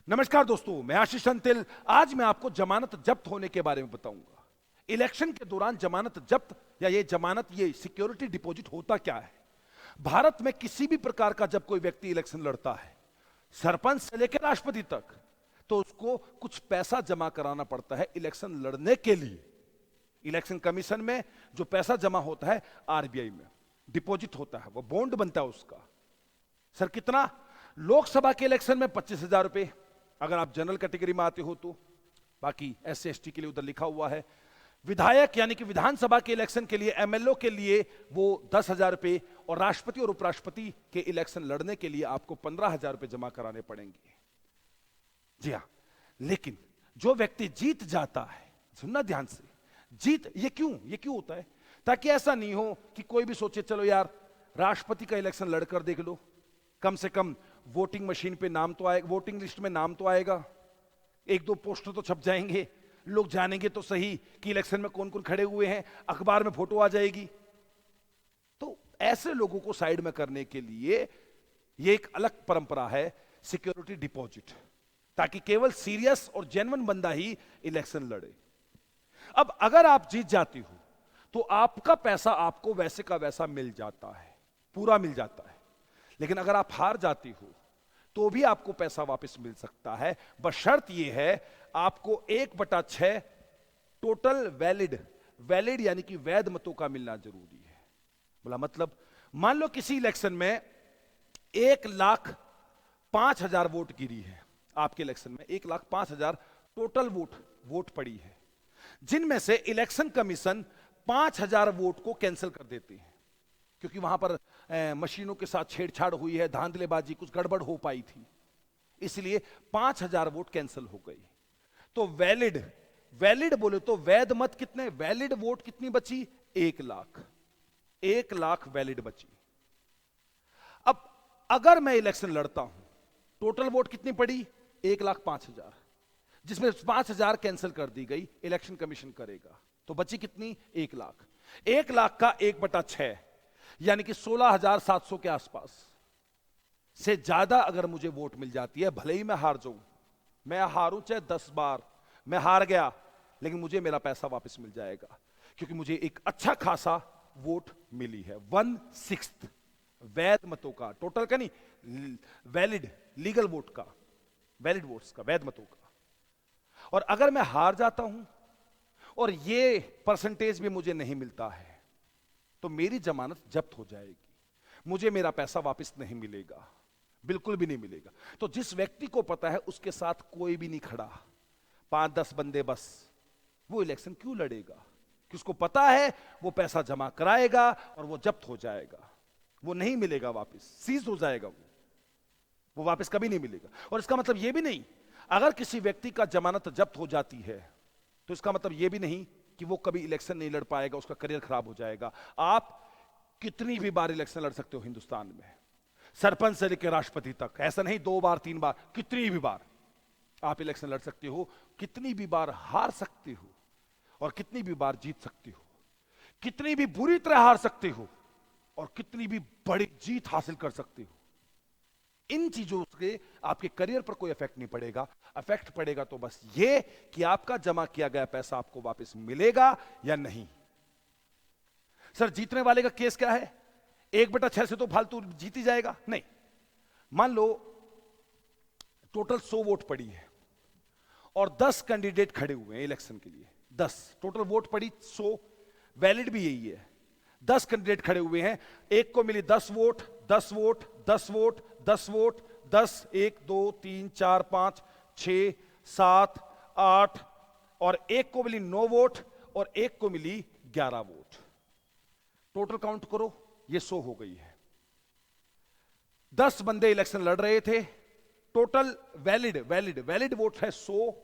नमस्कार दोस्तों, मैं आशीष अंतिल। आज मैं आपको जमानत जब्त होने के बारे में बताऊंगा। इलेक्शन के दौरान जमानत जब्त या ये सिक्योरिटी डिपॉजिट होता क्या है। भारत में किसी भी प्रकार का जब कोई व्यक्ति इलेक्शन लड़ता है, सरपंच से लेकर राष्ट्रपति तक, तो उसको कुछ पैसा जमा कराना पड़ता है इलेक्शन लड़ने के लिए। इलेक्शन कमीशन में जो पैसा जमा होता है, आरबीआई में डिपॉजिट होता है, वो बॉन्ड बनता है उसका। सर कितना? लोकसभा के इलेक्शन में 25,000 रुपए, अगर आप जनरल कैटेगरी में आते हो तो। बाकी एससी एसटी के लिए उधर लिखा हुआ है। विधायक यानी कि विधानसभा के इलेक्शन के लिए, एमएलओ के लिए वो 10,000 रुपए, और राष्ट्रपति और उपराष्ट्रपति के इलेक्शन लड़ने के लिए आपको 15,000 रुपए जमा कराने पड़ेंगे। जी हां, लेकिन जो व्यक्ति जीत जाता है, सुनना ध्यान से, ये क्यों होता है? ताकि ऐसा नहीं हो कि कोई भी सोचे चलो यार राष्ट्रपति का इलेक्शन लड़कर देख लो, कम से कम वोटिंग मशीन पे नाम तो आएगा, वोटिंग लिस्ट में नाम तो आएगा, एक दो पोस्टर तो छप जाएंगे, लोग जानेंगे तो सही कि इलेक्शन में कौन कौन खड़े हुए हैं, अखबार में फोटो आ जाएगी। तो ऐसे लोगों को साइड में करने के लिए ये एक अलग परंपरा है, सिक्योरिटी डिपॉजिट, ताकि केवल सीरियस और जेन्युइन बंदा ही इलेक्शन लड़े। अब अगर आप जीत जाती हो तो आपका पैसा आपको वैसे का वैसा मिल जाता है, पूरा मिल जाता है। लेकिन अगर आप हार जाती हो तो भी आपको पैसा वापस मिल सकता है, बस शर्त यह है आपको 1/6 टोटल वैलिड यानी कि वैध मतों का मिलना जरूरी है। बोला मतलब, मान लो किसी इलेक्शन में 1,05,000 वोट गिरी है, आपके इलेक्शन में 1,05,000 टोटल वोट पड़ी है, जिनमें से इलेक्शन कमीशन 5,000 वोट को कैंसिल कर देती है, क्योंकि वहां पर मशीनों के साथ छेड़छाड़ हुई है, धांधलेबाजी, कुछ गड़बड़ हो पाई थी, इसलिए 5,000 वोट कैंसिल हो गई। तो वैलिड बोले तो वैध मत कितने, वैलिड वोट कितनी बची? 1 लाख वैलिड बची। अब अगर मैं इलेक्शन लड़ता हूं, टोटल वोट कितनी पड़ी? 1,05,000, जिसमें 5,000 कैंसिल कर दी गई, इलेक्शन कमीशन करेगा, तो बची कितनी? 1 लाख। 1 लाख का 1/6 यानी कि 16,700 के आसपास से ज्यादा अगर मुझे वोट मिल जाती है, भले ही मैं हार जाऊं, मैं हारूं चाहे 10 बार, मैं हार गया, लेकिन मुझे मेरा पैसा वापस मिल जाएगा, क्योंकि मुझे एक अच्छा खासा वोट मिली है। 1/6 वैध मतों का, टोटल का नहीं, वैलिड लीगल वोट का, वैलिड वोट्स का, वैध मतों का। और अगर मैं हार जाता हूं और ये परसेंटेज भी मुझे नहीं मिलता है, तो मेरी जमानत जब्त हो जाएगी, मुझे मेरा पैसा वापस नहीं मिलेगा, बिल्कुल भी नहीं मिलेगा। तो जिस व्यक्ति को पता है उसके साथ कोई भी नहीं खड़ा, 5-10 बंदे बस, वो इलेक्शन क्यों लड़ेगा? कि उसको पता है वो पैसा जमा कराएगा और वो जब्त हो जाएगा, वो नहीं मिलेगा वापस, सीज हो जाएगा, वो वापस कभी नहीं मिलेगा। और इसका मतलब ये भी नहीं, अगर किसी व्यक्ति का जमानत जब्त हो जाती है तो इसका मतलब यह भी नहीं कि वो कभी इलेक्शन नहीं लड़ पाएगा, उसका करियर खराब हो जाएगा। आप कितनी भी बार इलेक्शन लड़ सकते हो हिंदुस्तान में, सरपंच से लेकर राष्ट्रपति तक, ऐसा नहीं 2 बार 3 बार, कितनी भी बार आप इलेक्शन लड़ सकते हो, कितनी भी बार हार सकते हो और कितनी भी बार जीत सकते हो, कितनी भी बुरी तरह हार सकते हो और कितनी भी बड़ी जीत हासिल कर सकते हो। इन चीजों से आपके करियर पर कोई इफेक्ट नहीं पड़ेगा। इफेक्ट पड़ेगा तो बस ये कि आपका जमा किया गया पैसा आपको वापस मिलेगा या नहीं। सर जीतने वाले का केस क्या है? 1/6 से तो फालतू जीत ही जाएगा? नहीं। मान लो टोटल 100 वोट पड़ी है और 10 कैंडिडेट खड़े हुए हैं इलेक्शन के लिए, 10 टोटल वोट पड़ी, 100 वैलिड भी यही है, 10 कैंडिडेट खड़े हुए हैं, एक को मिली 10 वोट, 10 वोट, 10 वोट, 10 वोट, 10, 1 2 3 4 5 6 7 8, और एक को मिली 9 वोट और एक को मिली 11 वोट। टोटल काउंट करो, ये 100 हो गई है। 10 बंदे इलेक्शन लड़ रहे थे, टोटल वैलिड वोट है 100।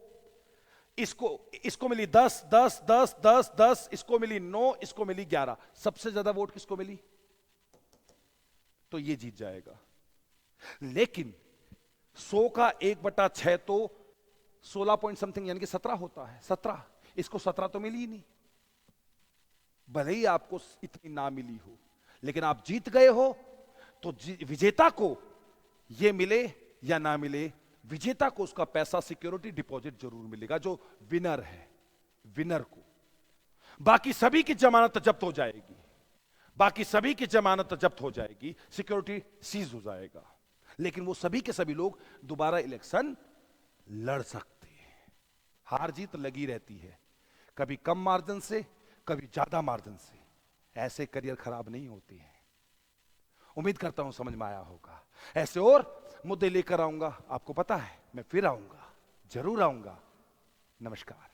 इसको मिली 10 10 10 10 10, इसको मिली 9, इसको मिली 11, सबसे ज्यादा वोट किसको मिली? तो ये जीत जाएगा। लेकिन 100 का 1/6 तो 16 पॉइंट समथिंग यानी कि 17 होता है, 17, इसको 17 तो मिली ही नहीं। भले ही आपको इतनी ना मिली हो, लेकिन आप जीत गए हो, तो विजेता को यह मिले या ना मिले, विजेता को उसका पैसा सिक्योरिटी डिपॉजिट जरूर मिलेगा, जो विनर है, विनर को। बाकी सभी की जमानत जब्त हो जाएगी, बाकी सभी की जमानत जब्त हो जाएगी, सिक्योरिटी सीज हो जाएगा, लेकिन वो सभी के सभी लोग दोबारा इलेक्शन लड़ सकते हैं। हार जीत लगी रहती है, कभी कम मार्जिन से, कभी ज्यादा मार्जिन से। ऐसे करियर खराब नहीं होते हैं। उम्मीद करता हूं समझ में आया होगा। ऐसे और मुद्दे लेकर आऊंगा, आपको पता है मैं फिर आऊंगा, जरूर आऊंगा। नमस्कार।